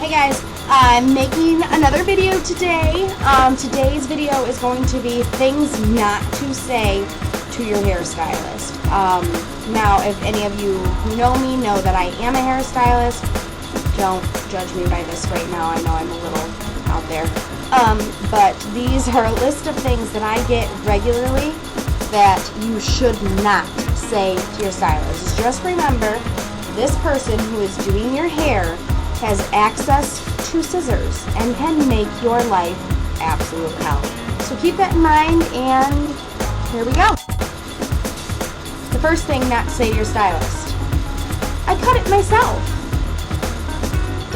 Hey guys, I'm making another video today. Today's video is going to be things not to say to your hairstylist. Now, if any of you who know me know that I am a hairstylist, don't judge me by this right now. I know I'm a little out there. But these are a list of things that I get regularly that you should not say to your stylist. Just remember, this person who is doing your hair has access to scissors and can make your life absolute hell. So keep that in mind, and here we go. The first thing not to say to your stylist: I cut it myself.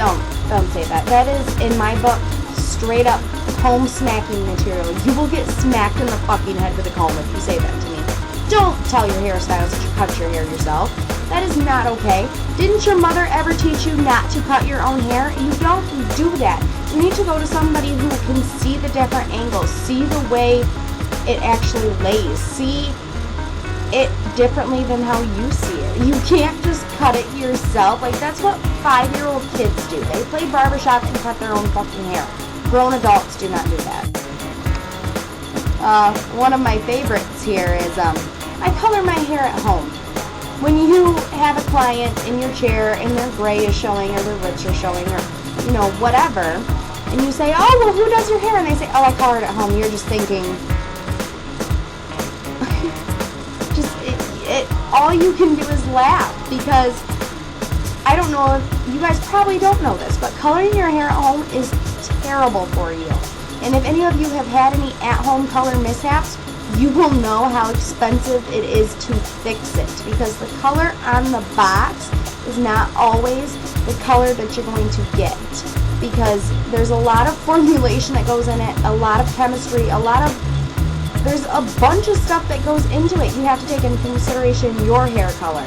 Don't say that. That is, in my book, straight up comb smacking material. You will get smacked in the fucking head with a comb if you say that to me. Don't tell your hairstylist that you cut your hair yourself. That is not okay. Didn't your mother ever teach you not to cut your own hair? You don't do that. You need to go to somebody who can see the different angles, see the way it actually lays, see it differently than how you see it. You can't just cut it yourself. Like, that's what 5-year-old kids do. They play barbershop and cut their own fucking hair. Grown adults do not do that. One of my favorites here is I color my hair at home. When you have a client in your chair and their gray is showing or their roots are showing or, you know, whatever, and you say, oh, well, who does your hair? And they say, oh, I color it at home. You're just thinking, all you can do is laugh, because I don't know if you guys probably don't know this, but coloring your hair at home is terrible for you. And if any of you have had any at-home color mishaps, you will know how expensive it is to fix it, because the color on the box is not always the color that you're going to get, because there's a lot of formulation that goes in it, a lot of chemistry, there's a bunch of stuff that goes into it. You have to take into consideration your hair color,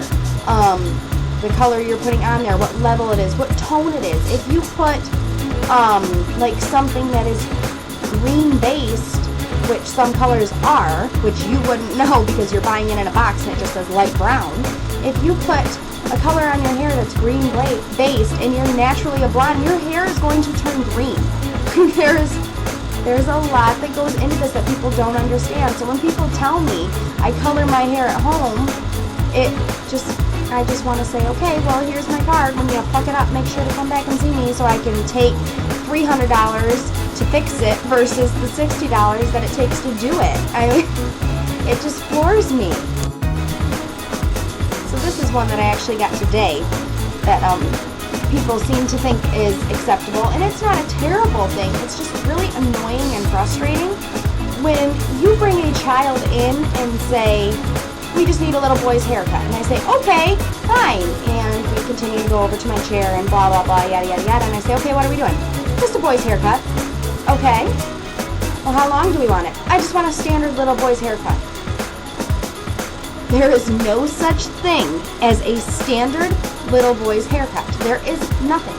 the color you're putting on there, what level it is, what tone it is. If you put like something that is green based, which some colors are, which you wouldn't know because you're buying it in a box and it just says light brown. If you put a color on your hair that's green based and you're naturally a blonde, your hair is going to turn green. There's a lot that goes into this that people don't understand. So when people tell me I color my hair at home, I just want to say, okay, well, here's my card. When you pluck it up, make sure to come back and see me so I can take $300 to fix it versus the $60 that it takes to do it. It just floors me. So this is one that I actually got today that people seem to think is acceptable, and it's not a terrible thing. It's just really annoying and frustrating when you bring a child in and say, we just need a little boy's haircut. And I say, okay, fine. And we continue to go over to my chair and blah, blah, blah, yada, yada, yada. And I say, okay, what are we doing? Just a boy's haircut. Okay. Well, how long do we want it? I just want a standard little boy's haircut. There is no such thing as a standard little boy's haircut. There is nothing.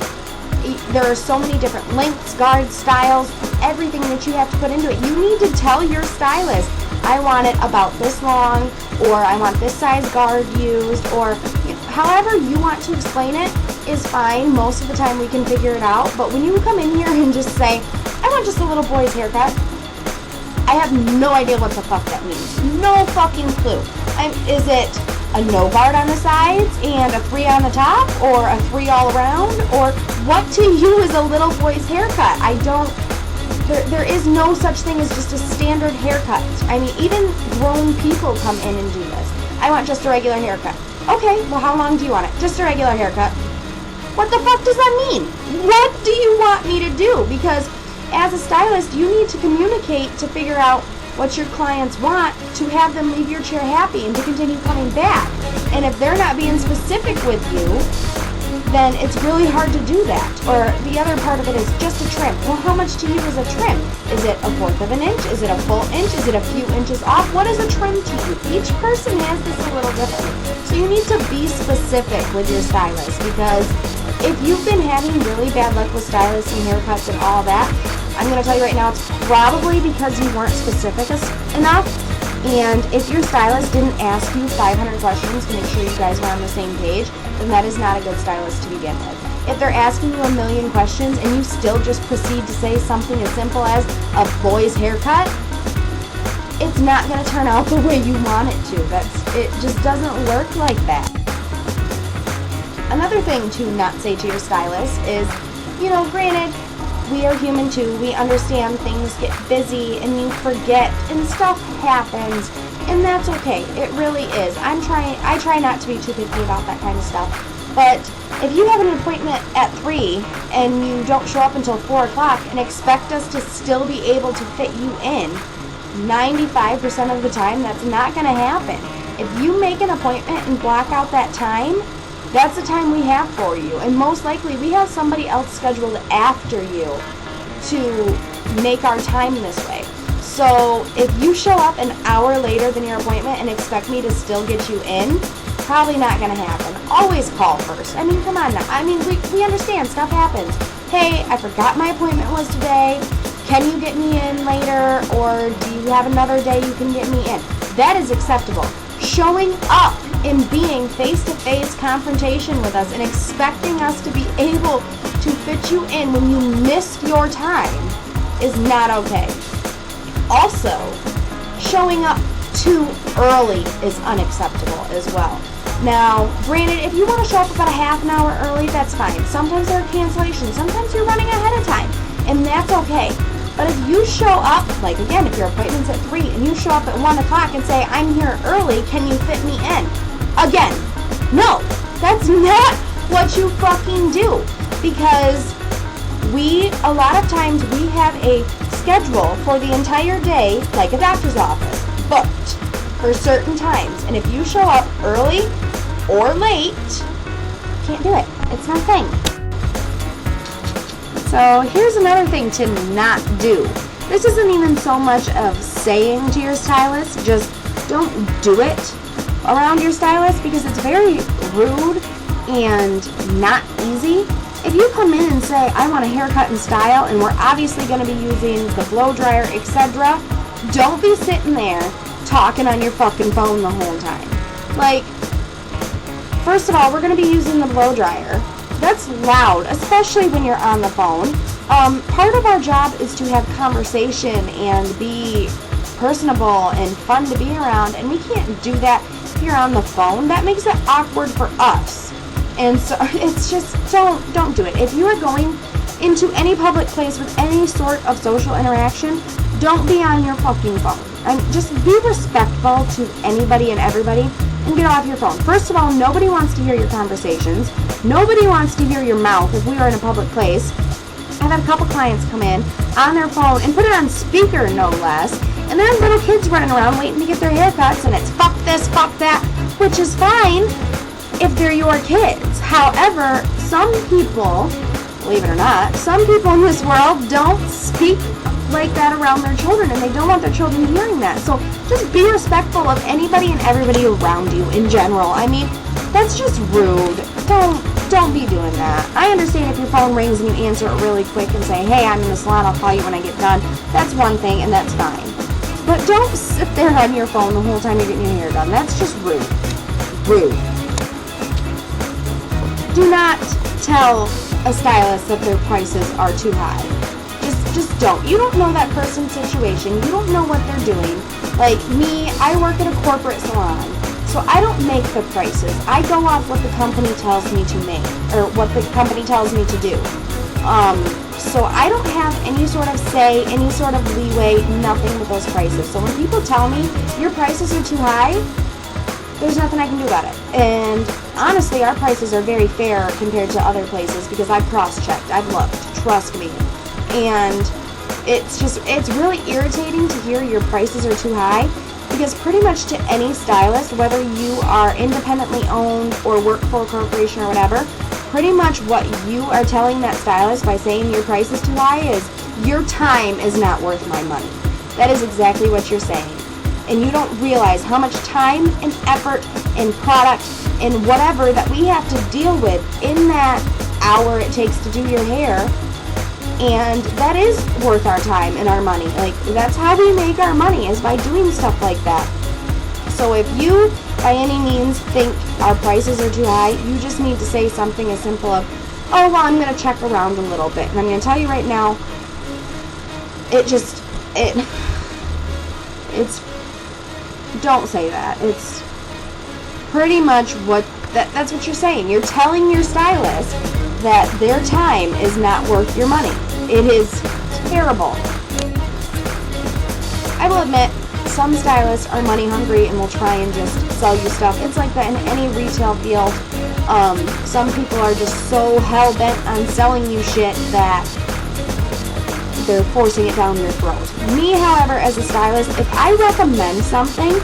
There are so many different lengths, guards, styles, everything that you have to put into it. You need to tell your stylist, I want it about this long, or I want this size guard used, or however you want to explain it is fine. Most of the time we can figure it out. But when you come in here and just say, I want just a little boy's haircut, I have no idea what the fuck that means. No fucking clue. Is it a no guard on the sides and a 3 on the top, or a 3 all around, or what to you is a little boy's haircut? There is no such thing as just a standard haircut. I mean, even grown people come in and do this. I want just a regular haircut. Okay, well, how long do you want it? Just a regular haircut. What the fuck does that mean? What do you want me to do? Because as a stylist, you need to communicate to figure out what your clients want, to have them leave your chair happy and to continue coming back. And if they're not being specific with you, then it's really hard to do that. Or the other part of it is just a trim. Well, how much to you is a trim? Is it 1/4 of an inch? Is it a full inch? Is it a few inches off? What is a trim to you? Each person has this a little different. So you need to be specific with your stylist, because if you've been having really bad luck with stylists and haircuts and all that, I'm going to tell you right now, it's probably because you weren't specific enough. And if your stylist didn't ask you 500 questions to make sure you guys were on the same page, then that is not a good stylist to begin with. If they're asking you a million questions and you still just proceed to say something as simple as a boy's haircut, it's not going to turn out the way you want it to. It just doesn't work like that. Another thing to not say to your stylist is, granted, we are human too. We understand things get busy and you forget and stuff happens, and that's okay. It really is. I try not to be too picky about that kind of stuff. But if you have an appointment at 3 and you don't show up until 4 o'clock and expect us to still be able to fit you in, 95% of the time that's not going to happen. If you make an appointment and block out that time, that's the time we have for you. And most likely we have somebody else scheduled after you to make our time this way. So if you show up an hour later than your appointment and expect me to still get you in, probably not going to happen. Always call first. Come on now. We understand stuff happens. Hey, I forgot my appointment was today. Can you get me in later? Or do you have another day you can get me in? That is acceptable. Showing up and being face-to-face confrontation with us and expecting us to be able to fit you in when you missed your time is not okay. Also, showing up too early is unacceptable as well. Now, granted, if you want to show up about a half an hour early, that's fine. Sometimes there are cancellations. Sometimes you're running ahead of time, and that's okay. But if you show up, like again, if your appointment's at 3 and you show up at 1 o'clock and say, I'm here early, can you fit me in? Again, no, that's not what you fucking do. Because a lot of times we have a schedule for the entire day, like a doctor's office, booked for certain times. And if you show up early or late, can't do it. It's not a thing. So here's another thing to not do. This isn't even so much of saying to your stylist, just don't do it around your stylist, because it's very rude and not easy. If you come in and say, I want a haircut and style, and we're obviously going to be using the blow dryer, etc., don't be sitting there talking on your fucking phone the whole time. First of all, we're going to be using the blow dryer. That's loud, especially when you're on the phone. Part of our job is to have conversation and be personable and fun to be around, and we can't do that if you're on the phone. That makes it awkward for us. And so it's just, don't do it. If you are going into any public place with any sort of social interaction, don't be on your fucking phone. And just be respectful to anybody and everybody and get off your phone. First of all, nobody wants to hear your conversations. Nobody wants to hear your mouth if we are in a public place. I've had a couple clients come in on their phone and put it on speaker, no less. And there are little kids running around waiting to get their haircuts, and it's fuck this, fuck that, which is fine if they're your kids. However, some people, believe it or not, some people in this world don't speak like that around their children, and they don't want their children hearing that. So just be respectful of anybody and everybody around you in general. That's just rude. Don't be doing that. I understand if your phone rings and you answer it really quick and say, hey, I'm in the salon, I'll call you when I get done. That's one thing, and that's fine. But don't sit there on your phone the whole time you're getting your hair done. That's just rude. Rude. Do not tell a stylist that their prices are too high. Just don't. You don't know that person's situation. You don't know what they're doing. Like me, I work at a corporate salon, so I don't make the prices. I go off what the company tells me to make, or what the company tells me to do. So I don't have any sort of say, any sort of leeway, nothing with those prices. So when people tell me your prices are too high, there's nothing I can do about it. And honestly, our prices are very fair compared to other places because I've cross-checked, I've looked, trust me. And it's really irritating to hear your prices are too high, because pretty much to any stylist, whether you are independently owned or work for a corporation or whatever, pretty much what you are telling that stylist by saying your price is too high is your time is not worth my money. That is exactly what you're saying. And you don't realize how much time and effort and product and whatever that we have to deal with in that hour it takes to do your hair. And that is worth our time and our money. Like, that's how we make our money, is by doing stuff like that. So if you, by any means, think our prices are too high, you just need to say something as simple of, oh, well, I'm going to check around a little bit. And I'm going to tell you right now, don't say that. It's pretty much that's what you're saying. You're telling your stylist that their time is not worth your money. It is terrible. I will admit, some stylists are money hungry and will try and just sell you stuff. It's like that in any retail field. Some people are just so hell-bent on selling you shit that they're forcing it down your throat. Me, however, as a stylist, if I recommend something,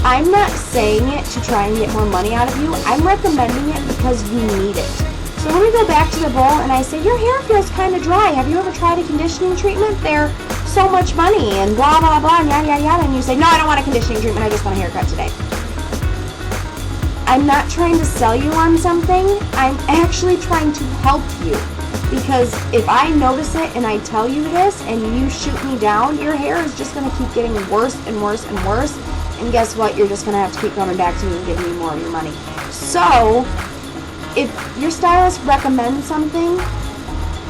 I'm not saying it to try and get more money out of you. I'm recommending it because you need it. So when we go back to the bowl and I say, your hair feels kind of dry. Have you ever tried a conditioning treatment? They're so much money and blah, blah, blah, and yada, yada, yada. And you say, no, I don't want a conditioning treatment. I just want a haircut today. I'm not trying to sell you on something. I'm actually trying to help you. Because if I notice it and I tell you this and you shoot me down, your hair is just going to keep getting worse and worse and worse. And guess what? You're just going to have to keep coming back to me and giving me more of your money. So, if your stylist recommends something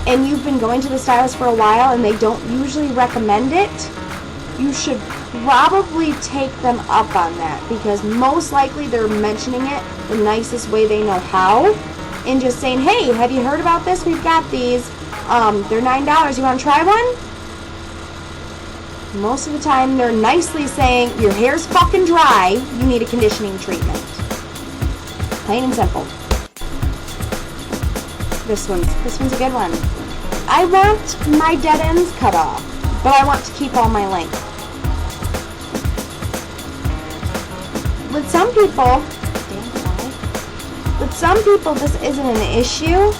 and you've been going to the stylist for a while and they don't usually recommend it, you should probably take them up on that. Because most likely they're mentioning it the nicest way they know how. And just saying, hey, have you heard about this? We've got these. They're $9. You want to try one? Most of the time, they're nicely saying, your hair's fucking dry. You need a conditioning treatment. Plain and simple. This one's a good one. I want my dead ends cut off, but I want to keep all my length. With some people, this isn't an issue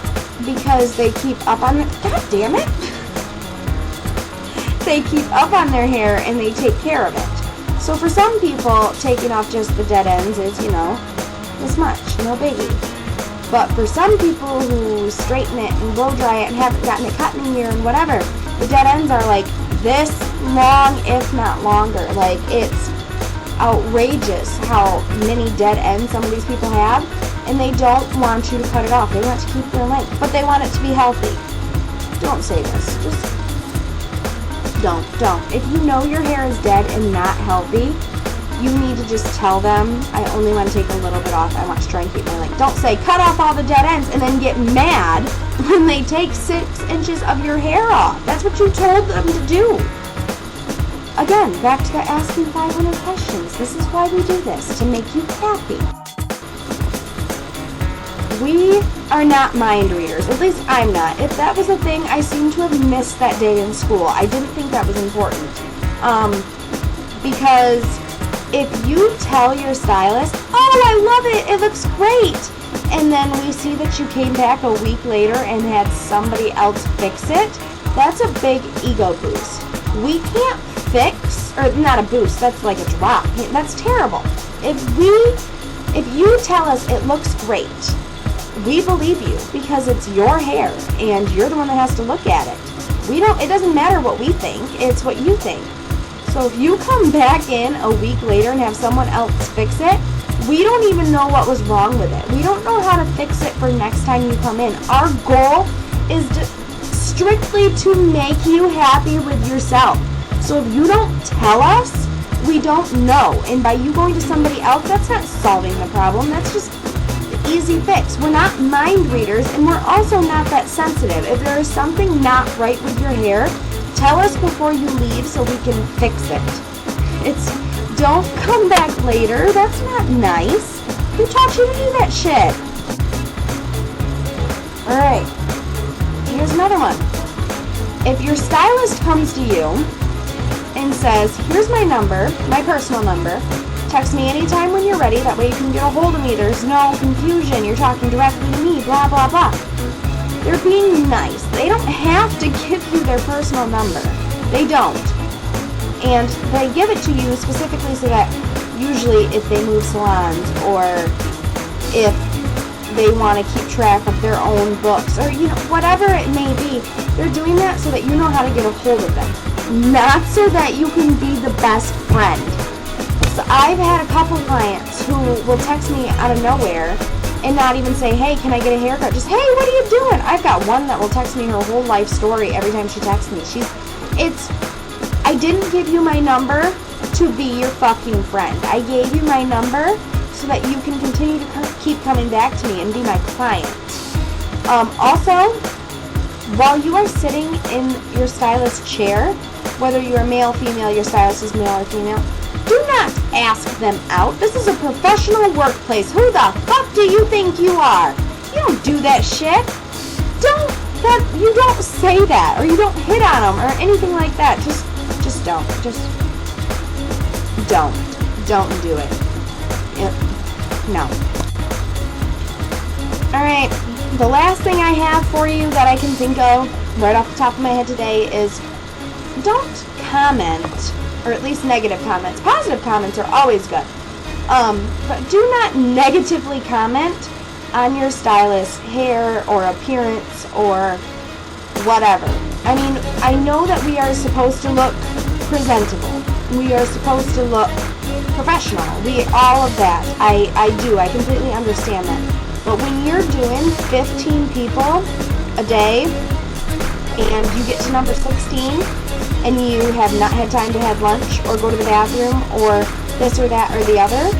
because they keep up on God damn it. They keep up on their hair and they take care of it. So for some people, taking off just the dead ends is, this much, no biggie. But for some people who straighten it and blow dry it and haven't gotten it cut in a year and whatever, the dead ends are like this long, if not longer. Like, it's outrageous how many dead ends some of these people have. And they don't want you to cut it off. They want to keep their length, but they want it to be healthy. Don't say this. Just don't. If you know your hair is dead and not healthy, you need to just tell them, I only want to take a little bit off. I want to try and keep my length. Don't say, cut off all the dead ends, and then get mad when they take 6 inches of your hair off. That's what you told them to do. Again, back to the asking 500 questions. This is why we do this, to make you happy. We are not mind readers. At least I'm not. If that was a thing, I seem to have missed that day in school. I didn't think that was important. Because if you tell your stylist, oh, I love it, it looks great, and then we see that you came back a week later and had somebody else fix it, that's a big ego boost. We can't fix, or not a boost, that's like a drop. That's terrible. If you tell us it looks great, we believe you because it's your hair and you're the one that has to look at it. It doesn't matter what we think, it's what you think. So if you come back in a week later and have someone else fix it, we don't even know what was wrong with it. We don't know how to fix it for next time you come in. Our goal is strictly to make you happy with yourself. So if you don't tell us, we don't know. And by you going to somebody else, that's not solving the problem. That's just easy fix. We're not mind readers, and we're also not that sensitive. If there is something not right with your hair, tell us before you leave so we can fix it. Don't come back later. That's not nice. Who taught you to do that shit? Alright, here's another one. If your stylist comes to you and says, here's my number, my personal number, text me anytime when you're ready, that way you can get a hold of me, there's no confusion, you're talking directly to me, blah, blah, blah. They're being nice. They don't have to give you their personal number. They don't. And they give it to you specifically so that usually if they move salons or if they want to keep track of their own books, or whatever it may be. They're doing that so that you know how to get a hold of them, not so that you can be the best friend. So I've had a couple clients who will text me out of nowhere and not even say, hey, can I get a haircut? Just, hey, what are you doing? I've got one that will text me her whole life story every time she texts me. I didn't give you my number to be your fucking friend. I gave you my number so that you can continue to keep coming back to me and be my client. Also, while you are sitting in your stylist chair, whether you're male, female, your stylist is male or female, do not ask them out. This is a professional workplace. Who the fuck do you think you are? You don't do that shit. You don't say that, or you don't hit on them, or anything like that. Just don't. Don't do it. No. Alright, the last thing I have for you that I can think of right off the top of my head today is don't comment, or at least negative comments. Positive comments are always good. But do not negatively comment on your stylist's hair or appearance or whatever. I mean, I know that we are supposed to look presentable. We are supposed to look professional. All of that. I do. I completely understand that. But when you're doing 15 people a day and you get to number 16 and you have not had time to have lunch or go to the bathroom or this or that or the other,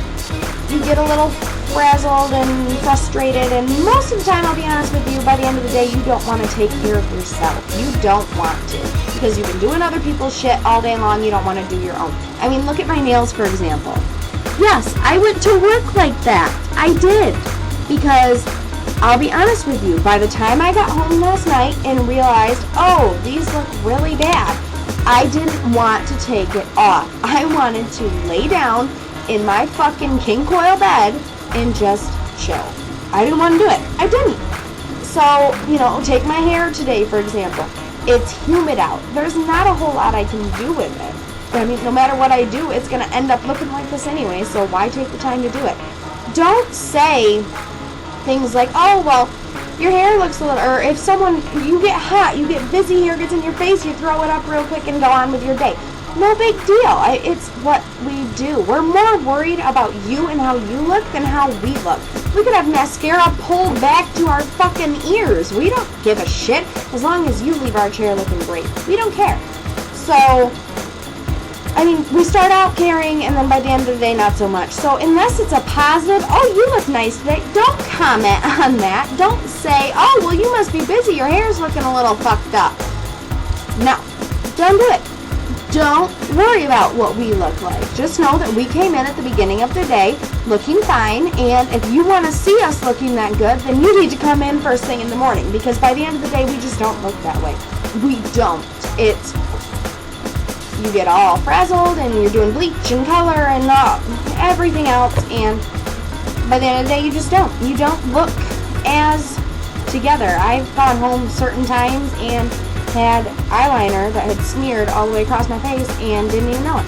you get a little frazzled and frustrated, and most of the time, I'll be honest with you, by the end of the day, you don't want to take care of yourself. You don't want to, because you've been doing other people's shit all day long. You don't want to do your own. I mean, look at my nails, for example. Yes, I went to work like that. I did, because I'll be honest with you, by the time I got home last night and realized, oh, these look really bad, I didn't want to take it off. I wanted to lay down in my fucking king coil bed and just chill. I didn't want to do it. I didn't. So, take my hair today, for example. It's humid out. There's not a whole lot I can do with it. I mean, no matter what I do, it's going to end up looking like this anyway, so why take the time to do it? Don't say things like, oh, well, your hair looks a little, or if you get hot, you get busy, hair gets in your face, you throw it up real quick and go on with your day. No big deal. It's what we do. We're more worried about you and how you look than how we look. We could have mascara pulled back to our fucking ears. We don't give a shit as long as you leave our chair looking great. We don't care. So, I mean, we start out caring, and then by the end of the day, not so much. So unless it's a positive, oh, you look nice today, don't comment on that. Don't say, oh, well, you must be busy. Your hair's looking a little fucked up. No, don't do it. Don't worry about what we look like. Just know that we came in at the beginning of the day looking fine, and if you want to see us looking that good, then you need to come in first thing in the morning, because by the end of the day, we just don't look that way. We don't. You get all frazzled, and you're doing bleach and color and everything else, and by the end of the day, you just don't. You don't look as together. I've gone home certain times and had eyeliner that had smeared all the way across my face and didn't even know it.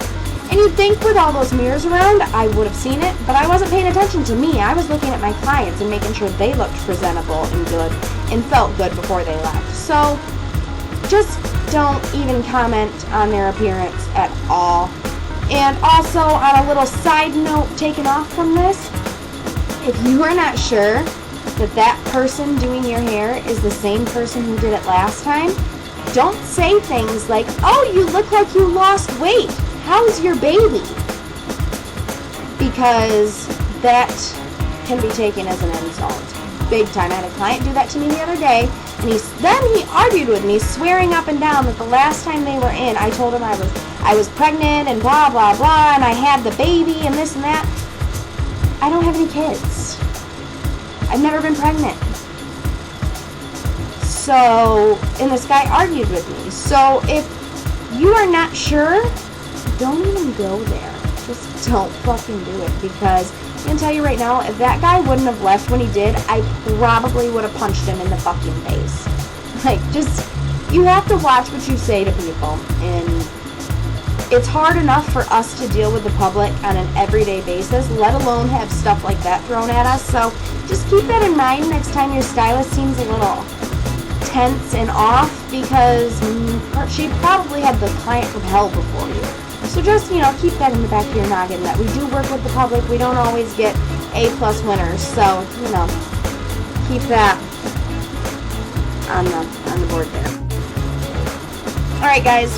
And you'd think with all those mirrors around, I would have seen it, but I wasn't paying attention to me. I was looking at my clients and making sure they looked presentable and good and felt good before they left. So just don't even comment on their appearance at all. And also, on a little side note taken off from this, if you are not sure that person doing your hair is the same person who did it last time, don't say things like, oh, you look like you lost weight. How's your baby? Because that can be taken as an insult. Big time. I had a client do that to me the other day, and he argued with me, swearing up and down that the last time they were in, I told him I was pregnant and blah, blah, blah, and I had the baby and this and that. I don't have any kids. I've never been pregnant. So, and this guy argued with me. So, if you are not sure, don't even go there. Just don't fucking do it, because I'm going to tell you right now, if that guy wouldn't have left when he did, I probably would have punched him in the fucking face. Like, just, you have to watch what you say to people, and it's hard enough for us to deal with the public on an everyday basis, let alone have stuff like that thrown at us. So just keep that in mind next time your stylist seems a little tense and off, because she probably had the client from hell before you. So just, keep that in the back of your noggin, that we do work with the public. We don't always get A+ winners. So, keep that on the board there. Alright guys,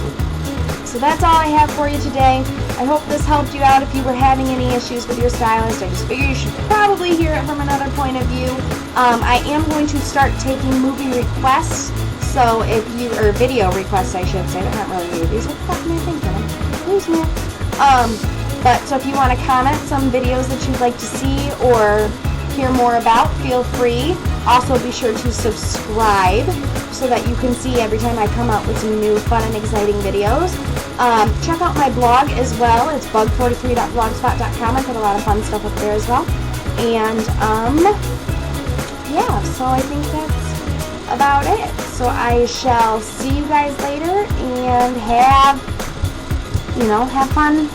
so that's all I have for you today. I hope this helped you out if you were having any issues with your stylist. I just figure you should probably hear it from another point of view. I am going to start taking movie requests, so or video requests I should say. They're not really movies. What the fuck am I thinking? Lose me. But so if you want to comment some videos that you'd like to see or hear more about, feel free. Also be sure to subscribe so that you can see every time I come out with some new fun and exciting videos. Check out my blog as well. It's bug43.blogspot.com. I put a lot of fun stuff up there as well. And yeah, so I think that's about it. So I shall see you guys later, and have fun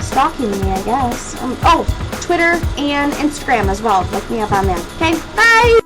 stalking me, I guess. Twitter and Instagram as well. Look me up on there. Okay, bye!